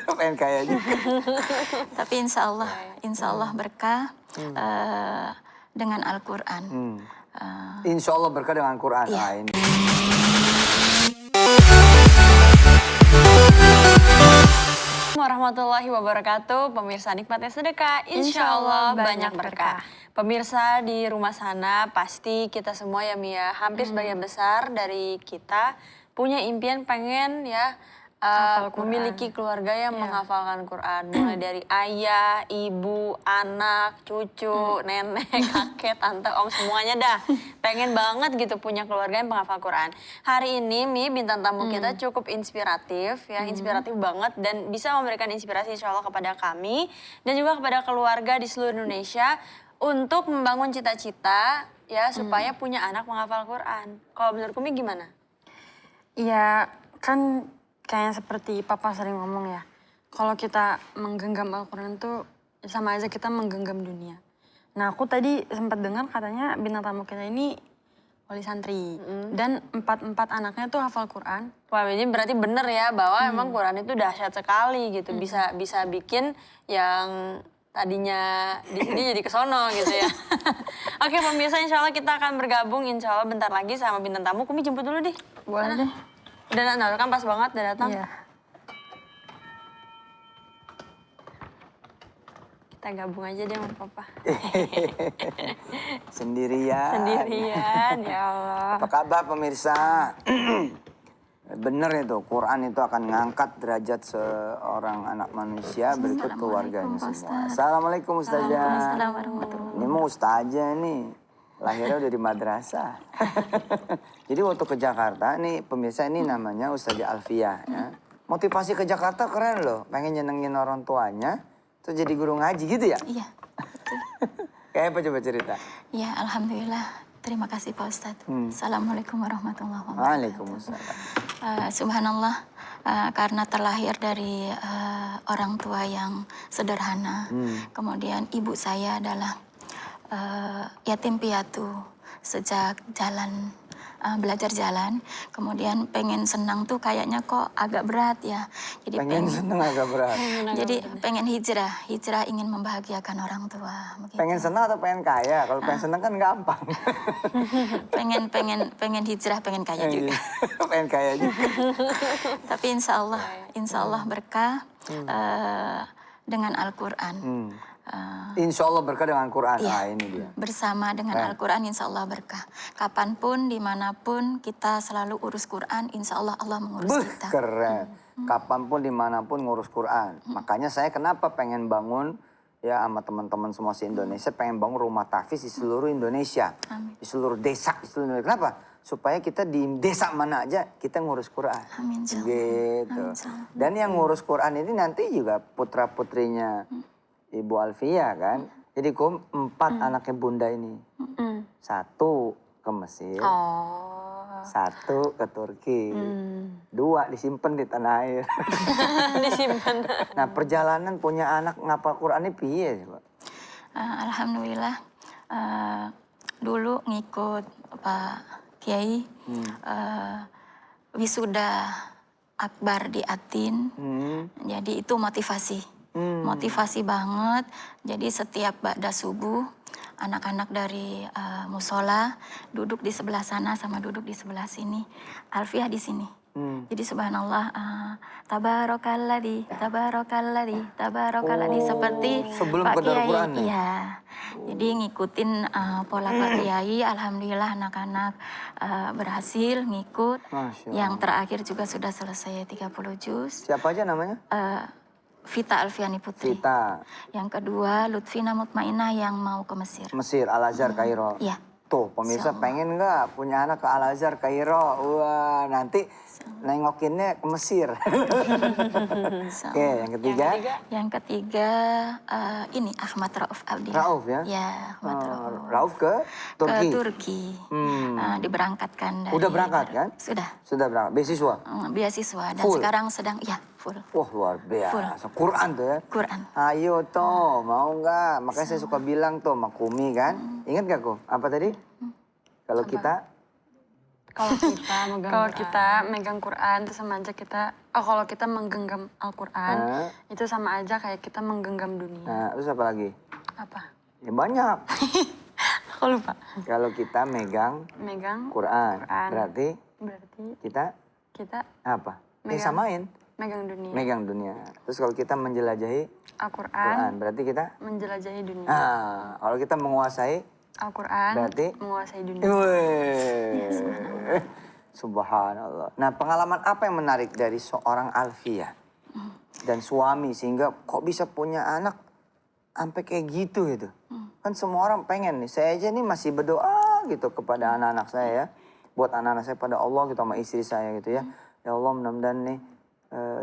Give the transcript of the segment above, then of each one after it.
Pengen kaya juga. Tapi insya Allah berkah dengan Al-Quran. Insya Allah berkah dengan Quran. Iya. Ah, ini. Warahmatullahi wabarakatuh, pemirsa nikmatnya sedekah, insya Allah banyak berkah. Pemirsa di rumah sana, pasti kita semua ya Mia, hampir sebagian besar dari kita punya impian pengen ya memiliki keluarga yang menghafalkan Quran. Mulai dari ayah, ibu, anak, cucu, nenek, kakek, tante, om, semuanya dah. Pengen banget gitu punya keluarga yang penghafal Quran. Hari ini Mi, bintang tamu kita cukup inspiratif ya, inspiratif banget dan bisa memberikan inspirasi insya Allah kepada kami dan juga kepada keluarga di seluruh Indonesia untuk membangun cita-cita ya supaya punya anak menghafal Quran. Kalau menurut Kumi gimana? Ya kan kayaknya seperti Papa sering ngomong ya. Kalau kita menggenggam Al-Quran tuh sama aja kita menggenggam dunia. Nah aku tadi sempat dengar katanya bintang tamu kita ini wali santri. Dan empat anaknya tuh hafal Quran. Wah ini berarti bener ya bahwa emang Quran itu dahsyat sekali gitu. Bisa bikin yang tadinya di sini jadi kesono gitu ya. Oke pemirsa, insya Allah kita akan bergabung insya Allah bentar lagi sama bintang tamu. Kumi jemput dulu deh. Boleh deh. Udah kan pas banget udah datang. Iya. Kita gabung aja deh sama Papa. Sendirian. Sendirian, ya Allah. Apa kabar pemirsa? Bener itu, Quran itu akan ngangkat derajat seorang anak manusia berikut keluarganya semua. Assalamualaikum Ustazah. Waalaikumsalam warahmatullahi. Ini mau Ustazah nih, lahirnya udah di madrasah. Jadi waktu ke Jakarta nih pemirsa, ini namanya Ustazah Alfiah ya. Motivasi ke Jakarta keren loh, pengen nyenengin orang tuanya, terus jadi guru ngaji gitu ya? Iya, betul. Kayak apa coba cerita? Ya, Alhamdulillah. Terima kasih Pak Ustadz. Assalamualaikum warahmatullahi wabarakatuh. Waalaikumsalam. Subhanallah, karena terlahir dari orang tua yang sederhana. Kemudian ibu saya adalah yatim piatu sejak belajar jalan. Kemudian pengen senang tuh kayaknya kok agak berat ya. Jadi Pengen seneng agak berat. Jadi pengen hijrah ingin membahagiakan orang tua. Begitu. Pengen senang atau pengen kaya? Kalau pengen senang kan gampang. pengen hijrah, pengen kaya juga. Pengen kaya juga. Tapi insya Allah berkah dengan Al-Quran. Insya Allah berkah dengan Quran. Iya. Ah, ini dia. Bersama dengan Al-Quran insya Allah berkah. Kapanpun, dimanapun kita selalu urus Quran, insya Allah Allah mengurus kita. Keren. Kapanpun, dimanapun ngurus Quran. Makanya saya kenapa pengen bangun ya sama teman-teman semua se-Indonesia, pengen bangun rumah tahfiz di seluruh Indonesia. Amin. Di seluruh desa, di seluruh Indonesia. Kenapa? Supaya kita di desa mana aja kita ngurus Quran. Amin, insya Allah. Gitu. Amin, insya Allah. Dan yang ngurus Quran ini nanti juga putra-putrinya Ibu Alfiah kan. Jadi 4 anaknya bunda ini. 1 ke Mesir. Oh. 1 ke Turki. 2 disimpan di tanah air. Disimpan. Nah perjalanan punya anak ngapal Quran ini piye Pak? Alhamdulillah, dulu ngikut Pak Kiai wisuda akbar di Atin. Jadi itu motivasi banget. Jadi setiap ba'da subuh anak-anak dari musola duduk di sebelah sana sama duduk di sebelah sini. Alfiah di sini. Jadi subhanallah, tabarakalladzi seperti sebelum Pak ke Darul Kiai. Quran ya? Iya. Jadi ngikutin pola Pak Kiai, alhamdulillah anak-anak berhasil ngikut. Masya Allah. Yang terakhir juga sudah selesai 30 juz. Siapa aja namanya? Vita Alfiani Putri. Vita. Yang kedua Lutfina Mutmainah yang mau ke Mesir. Mesir, Al-Azhar, Kairo. Iya. Tuh pemirsa pengen nggak punya anak ke Al-Azhar, Kairo? Wah nanti nengokinnya ke Mesir. Oke, yang ketiga? Yang ketiga ini Ahmad Rauf Abdi. Rauf ya? Ya, Ahmad Rauf. Rauf ke Turki? Ke Turki. Diberangkatkan dari... Udah berangkat kan? Sudah. Sudah berangkat, beasiswa? Beasiswa dan Full? sekarang sedang, ya full. Wah luar biasa, Quran tuh ya? Quran. Ayo toh, mau nggak? Makanya saya suka bilang tuh sama Kumi kan. Ingat gak Kum? Apa tadi? Kalau kita Kalau kita megang Kalau Quran. kita megang Quran itu sama aja kalau kita menggenggam Al-Quran itu sama aja kayak kita menggenggam dunia. Nah, terus apa lagi? Apa? Ya banyak. Aku lupa. Kalau kita megang Megang Quran, berarti kita kita apa? Ya Megang. samain, megang dunia. megang dunia. Terus kalau kita menjelajahi Al-Quran Quran, berarti kita menjelajahi dunia. kalau kita menguasai Al-Quran berarti menguasai dunia. Wih, subhanallah. Nah, pengalaman apa yang menarik dari seorang Alfia dan suami sehingga kok bisa punya anak sampai kayak gitu gitu? Kan semua orang pengen nih. Saya aja nih masih berdoa gitu kepada anak-anak saya ya, buat anak-anak saya pada Allah gitu sama istri saya gitu ya. Ya Allah mudah-mudahan nih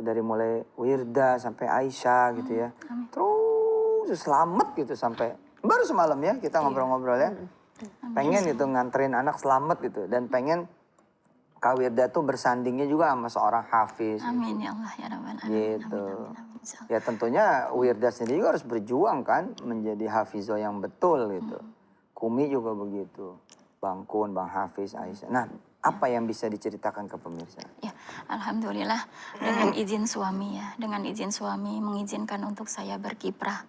dari mulai Wirda sampai Aisyah gitu ya, terus selamat gitu sampai baru semalam ya kita ngobrol-ngobrol ya. Pengen gitu nganterin anak selamat gitu dan pengen Kak Wirda tuh bersandingnya juga sama seorang hafiz. Amin ya Allah ya Rabbal Alamin. Gitu. Amin, amin, insya Allah. Ya tentunya Wirda sendiri juga harus berjuang kan menjadi hafizoh yang betul gitu. Kumi juga begitu. Bang Kun, Bang Hafiz, Aisyah. Nah, apa yang bisa diceritakan ke pemirsa? Ya, alhamdulillah dengan izin suami ya, dengan izin suami mengizinkan untuk saya berkiprah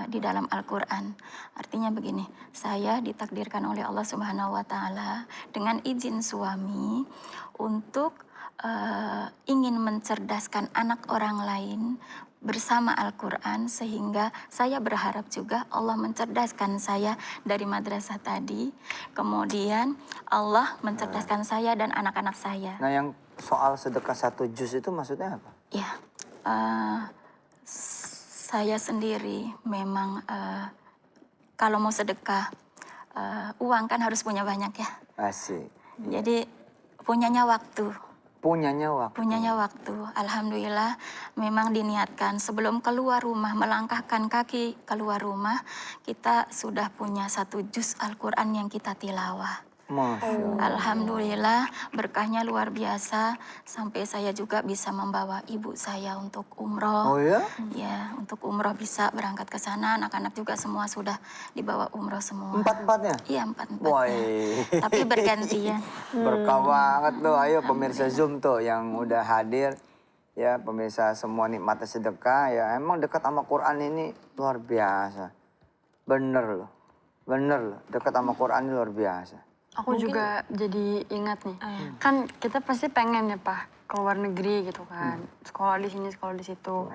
di dalam Al-Quran. Artinya begini, saya ditakdirkan oleh Allah Subhanahu Wa Taala dengan izin suami untuk ingin mencerdaskan anak orang lain bersama Al-Quran, sehingga saya berharap juga Allah mencerdaskan saya dari madrasah tadi, kemudian Allah mencerdaskan saya dan anak-anak saya. Nah, yang soal sedekah 1 juz itu maksudnya apa? Ya, saya sendiri memang kalau mau sedekah, uang kan harus punya banyak ya. Asik. Jadi punyanya waktu. Punyanya waktu. Punyanya waktu. Alhamdulillah memang diniatkan sebelum keluar rumah, melangkahkan kaki keluar rumah, kita sudah punya 1 juz Al-Quran yang kita tilawah. Masya Allah. Alhamdulillah berkahnya luar biasa, sampai saya juga bisa membawa ibu saya untuk umroh. Oh ya? Ya, untuk umroh bisa berangkat ke sana, anak-anak juga semua sudah dibawa umroh semua. Empat-empatnya? Iya, empat-empatnya. Woi. Tapi bergantian. Berkah banget tuh. Ayo pemirsa Zoom tuh yang udah hadir. Ya pemirsa semua nikmatnya sedekah. Ya emang dekat sama Quran ini luar biasa. Bener loh. Bener loh. Dekat sama Quran ini luar biasa. Aku juga jadi ingat nih, kan kita pasti pengen ya Pak ke luar negeri gitu kan, sekolah di sini, sekolah di situ.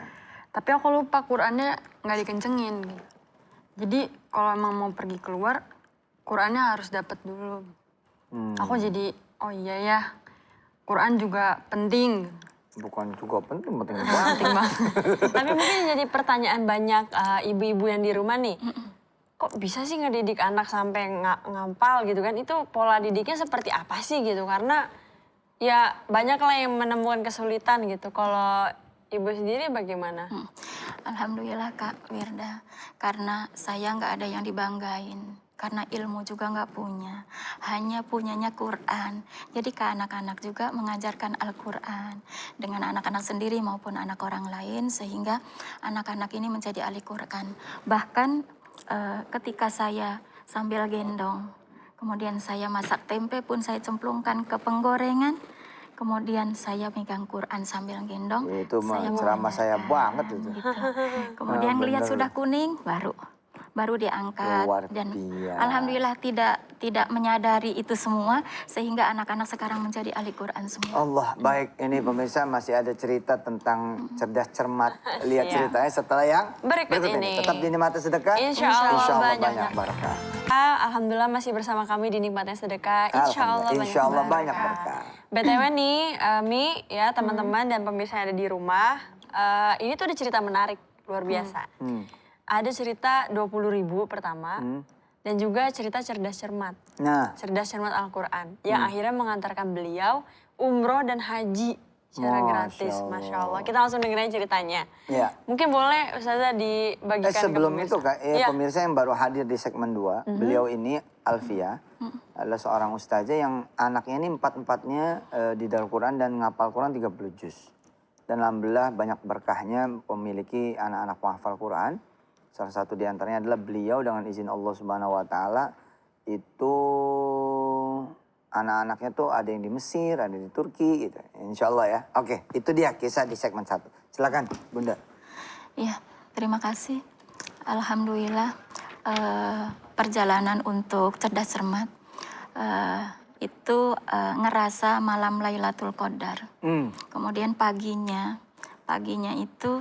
Tapi aku lupa Qurannya nggak dikencengin gitu. Jadi kalau emang mau pergi keluar, Qurannya harus dapat dulu. Aku jadi, oh iya ya, Quran juga penting. Bukan juga penting, penting banget. Penting banget. Tapi mungkin jadi pertanyaan banyak ibu-ibu yang di rumah nih. Kok bisa sih ngedidik anak sampai ngampal gitu kan? Itu pola didiknya seperti apa sih gitu? Karena ya banyak lah yang menemukan kesulitan gitu. Kalau ibu sendiri bagaimana? Alhamdulillah Kak Wirda, karena saya nggak ada yang dibanggain. Karena ilmu juga nggak punya, hanya punyanya Quran. Jadi ke anak-anak juga mengajarkan Al-Quran dengan anak-anak sendiri maupun anak orang lain, sehingga anak-anak ini menjadi ahli Quran. Bahkan ketika saya sambil gendong, kemudian saya masak tempe pun saya cemplungkan ke penggorengan, kemudian saya megang Quran sambil gendong. Itu mah saya ceramah saya mengajarkan, banget itu. gitu. Kemudian Bener. lihat sudah kuning, baru diangkat. Luar Dan biasa. alhamdulillah tidak menyadari itu semua, sehingga anak-anak sekarang menjadi ahli Quran semua. Allah, baik. Ini pemirsa masih ada cerita tentang cerdas cermat. Lihat Siap. ceritanya setelah yang Berikut ini. Tetap di Nikmatnya Sedekah. Insya Allah banyak berkah. Alhamdulillah masih bersama kami di Nikmatnya Sedekah. Insya Allah Banyak berkah. BTW nih, Mi, ya teman-teman dan pemirsa yang ada di rumah, ini tuh ada cerita menarik, luar biasa. Ada cerita 20.000 pertama, dan juga cerita cerdas cermat. Nah, Cerdas cermat Al-Quran, yang akhirnya mengantarkan beliau umroh dan haji secara Masya gratis. Allah. Masya Allah. Kita langsung dengerin ceritanya. ya. Mungkin boleh Ustazah dibagikan ke Sebelum pemirsa. itu Kak, Iya. pemirsa yang baru hadir di segmen 2, beliau ini Alfia adalah seorang ustazah yang anaknya ini empat-empatnya di dalam Quran dan ngapal Quran 30 juz. Dan alhamdulillah banyak berkahnya memiliki anak-anak penghafal Quran. Salah satu di antaranya adalah beliau dengan izin Allah Subhanahu wa taala itu anak-anaknya tuh ada yang di Mesir, ada di Turki gitu. Insya Allah ya. Oke, itu dia kisah di segmen 1. Silakan, Bunda. Iya, terima kasih. Alhamdulillah perjalanan untuk cerdas cermat itu ngerasa malam Lailatul Qadar. Kemudian paginya itu